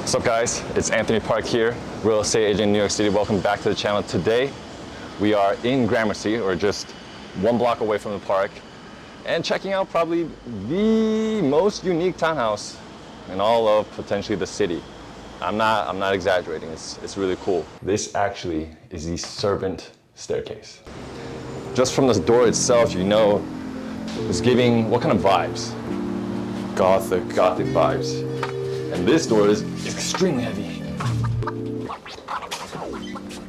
What's up guys, it's Anthony.park here, real estate agent in New York City. Welcome back to the channel. Today we are in Gramercy, or just one block away from the park, and checking out probably the most unique townhouse in all of potentially the city. I'm not exaggerating, it's really cool. This actually is the servant staircase. Just from the door itself, you know it's giving what kind of vibes? Gothic vibes. And this door is extremely heavy.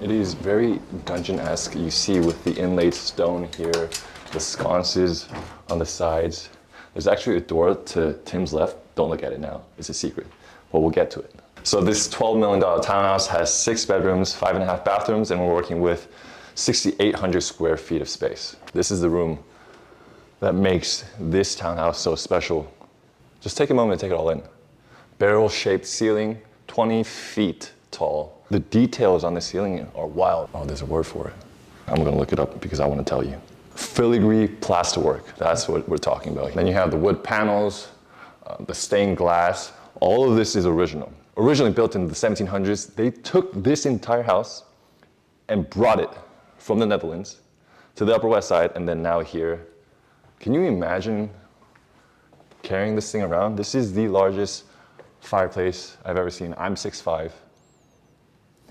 It is very dungeon-esque. You see with the inlaid stone here, the sconces on the sides. There's actually a door to Tim's left. Don't look at it now, it's a secret, but we'll get to it. So this $12 million townhouse has 6 bedrooms, 5.5 bathrooms, and we're working with 6,800 square feet of space. This is the room that makes this townhouse so special. Just take a moment to take it all in. Barrel-shaped ceiling, 20 feet tall. The details on the ceiling are wild. Oh, there's a word for it. I'm gonna look it up because I wanna tell you. Filigree plasterwork, that's what we're talking about. Then you have the wood panels, the stained glass. All of this is original. Originally built in the 1700s, they took this entire house and brought it from the Netherlands to the Upper West Side, and then now here. Can you imagine carrying this thing around? This is the largest fireplace I've ever seen. I'm 6'5".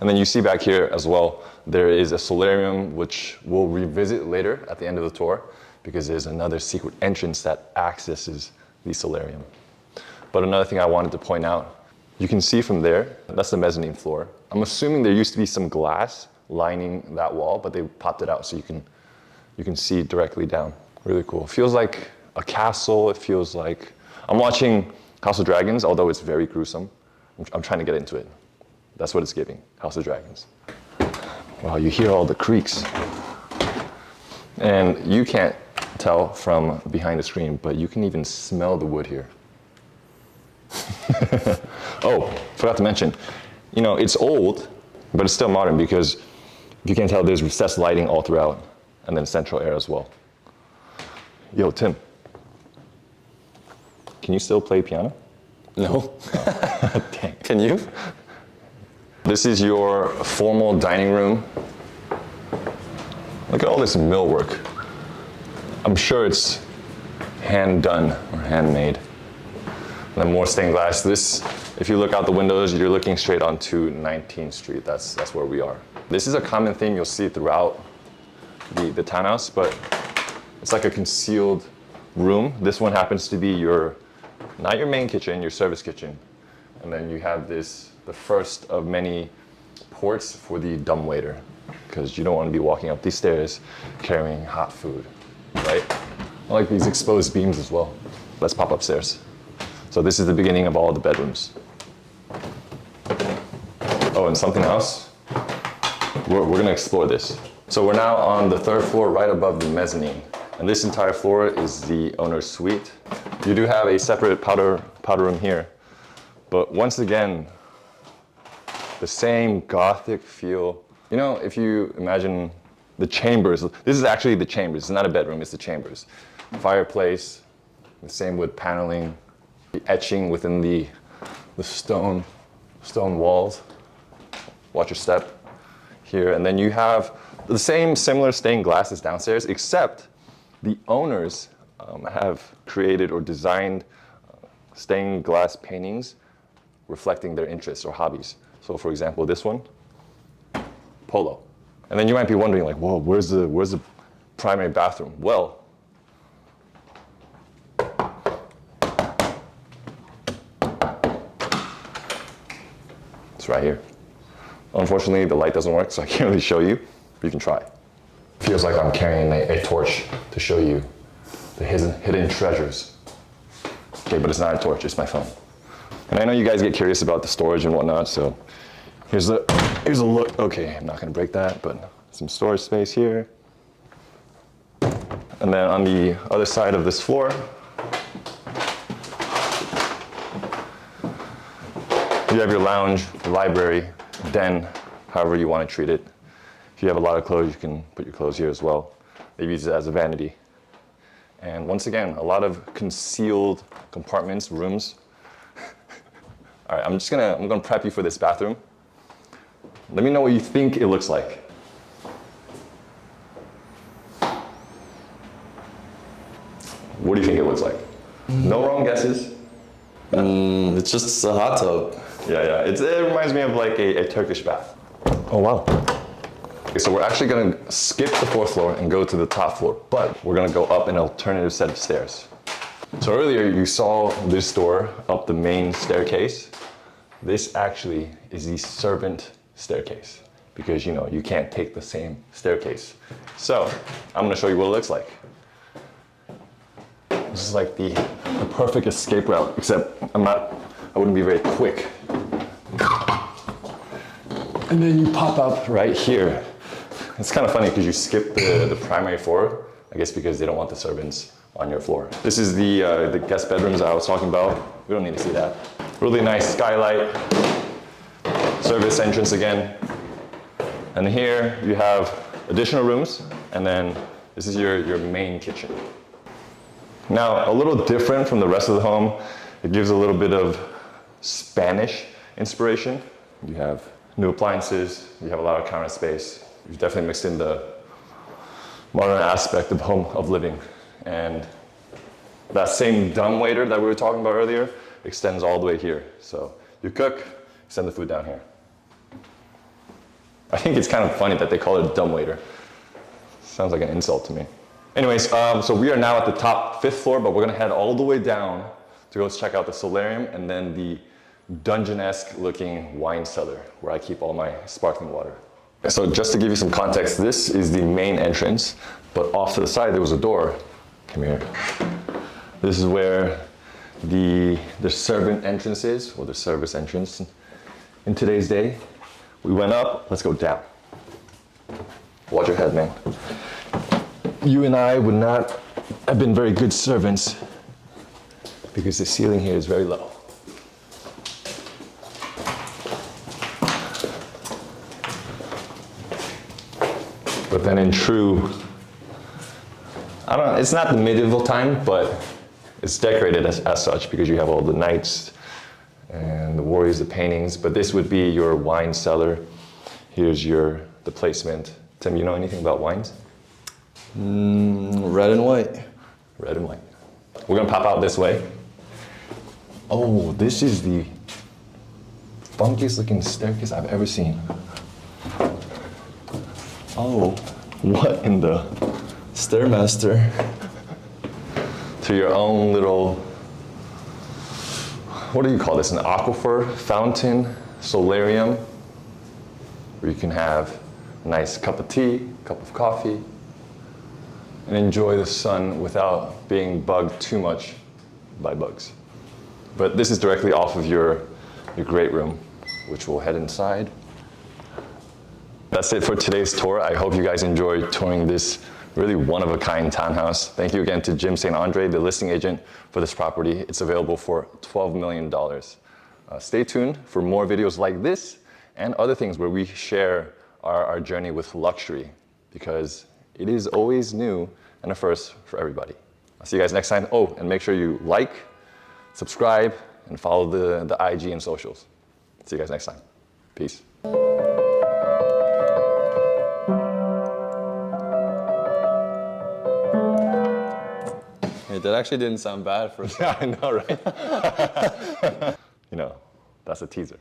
And then you see back here as well, there is a solarium, which we'll revisit later at the end of the tour, because there's another secret entrance that accesses the solarium. But another thing I wanted to point out, you can see from there, that's the mezzanine floor. I'm assuming there used to be some glass lining that wall, but they popped it out so you can see directly down. Really cool. It feels like a castle. It feels like I'm watching House of Dragons, although it's very gruesome. I'm trying to get into it. That's what it's giving, House of Dragons. Wow, you hear all the creaks. And you can't tell from behind the screen, but you can even smell the wood here. Oh, forgot to mention, you know, it's old, but it's still modern because you can tell there's recessed lighting all throughout, and then central air as well. Yo, Tim. Can you still play piano? No. Oh. Dang. Can you? This is your formal dining room. Look at all this millwork. I'm sure it's hand done or handmade. And then more stained glass. This, if you look out the windows, you're looking straight onto 19th Street. That's where we are. This is a common theme you'll see throughout the townhouse, but it's like a concealed room. This one happens to be not your main kitchen, your service kitchen. And then you have this, the first of many ports for the dumbwaiter, because you don't want to be walking up these stairs carrying hot food, right? I like these exposed beams as well. Let's pop upstairs. So this is the beginning of all the bedrooms. Oh, and something else, we're gonna explore this. So we're now on the 3rd floor, right above the mezzanine. And this entire floor is the owner's suite. You do have a separate powder room here, but once again, the same Gothic feel. You know, if you imagine the chambers, this is actually the chambers. It's not a bedroom, it's the chambers. Fireplace, the same wood paneling, the etching within the stone walls. Watch your step here. And then you have the same similar stained glasses downstairs, except the owners have created or designed stained glass paintings reflecting their interests or hobbies. So for example, this one, polo. And then you might be wondering like, whoa, where's the primary bathroom? Well, it's right here. Unfortunately, the light doesn't work, so I can't really show you, but you can try. Feels like I'm carrying a torch to show you the hidden treasures. Okay, but it's not a torch, it's my phone. And I know you guys get curious about the storage and whatnot, so here's a look. Okay, I'm not gonna break that, but some storage space here. And then on the other side of this floor, you have your lounge, library, den, however you want to treat it. If you have a lot of clothes, you can put your clothes here as well. They use it as a vanity. And once again, a lot of concealed compartments, rooms. All right, I'm gonna prep you for this bathroom. Let me know what you think it looks like. What do you think it looks like? No wrong guesses. It's just a hot tub. Yeah. It reminds me of like a Turkish bath. Oh wow. Okay, so we're actually gonna skip the 4th floor and go to the top floor, but we're gonna go up an alternative set of stairs. So earlier you saw this door up the main staircase. This actually is the servant staircase because you can't take the same staircase. So I'm gonna show you what it looks like. This is like the perfect escape route, except I wouldn't be very quick. And then you pop up right here. It's kind of funny because you skip the primary floor, I guess because they don't want the servants on your floor. This is the guest bedrooms I was talking about. We don't need to see that. Really nice skylight, service entrance again. And here you have additional rooms, and then this is your main kitchen. Now, a little different from the rest of the home, it gives a little bit of Spanish inspiration. You have new appliances, you have a lot of counter space. You've definitely mixed in the modern aspect of home of living. And that same dumbwaiter that we were talking about earlier extends all the way here. So you cook, send the food down here. I think it's kind of funny that they call it a dumbwaiter. Sounds like an insult to me. Anyways, so we are now at the top 5th floor, but we're gonna head all the way down to go check out the solarium and then the dungeon-esque looking wine cellar where I keep all my sparkling water. So just to give you some context, this is the main entrance, but off to the side there was a door. Come here. This is where the servant entrance is, or the service entrance in today's day. We went up, let's go down. Watch your head, man. You and I would not have been very good servants because the ceiling here is very low. But then in true, it's not the medieval time, but it's decorated as such because you have all the knights and the warriors, the paintings, but this would be your wine cellar. Here's the placement. Tim, you know anything about wines? Red and white. Red and white. We're gonna pop out this way. Oh, this is the funkiest looking staircase I've ever seen. Oh, what in the? Stairmaster. To your own little, what do you call this? An aquifer, fountain, solarium, where you can have a nice cup of tea, cup of coffee, and enjoy the sun without being bugged too much by bugs. But this is directly off of your great room, which we'll head inside. That's it for today's tour. I hope you guys enjoyed touring this really one-of-a-kind townhouse. Thank you again to Jim St. Andre, the listing agent for this property. It's available for $12 million. Stay tuned for more videos like this and other things where we share our journey with luxury, because it is always new and a first for everybody. I'll see you guys next time. Oh, and make sure you like, subscribe, and follow the IG and socials. See you guys next time. Peace. Hey, that actually didn't sound bad for a second. Yeah, I know, right? That's a teaser.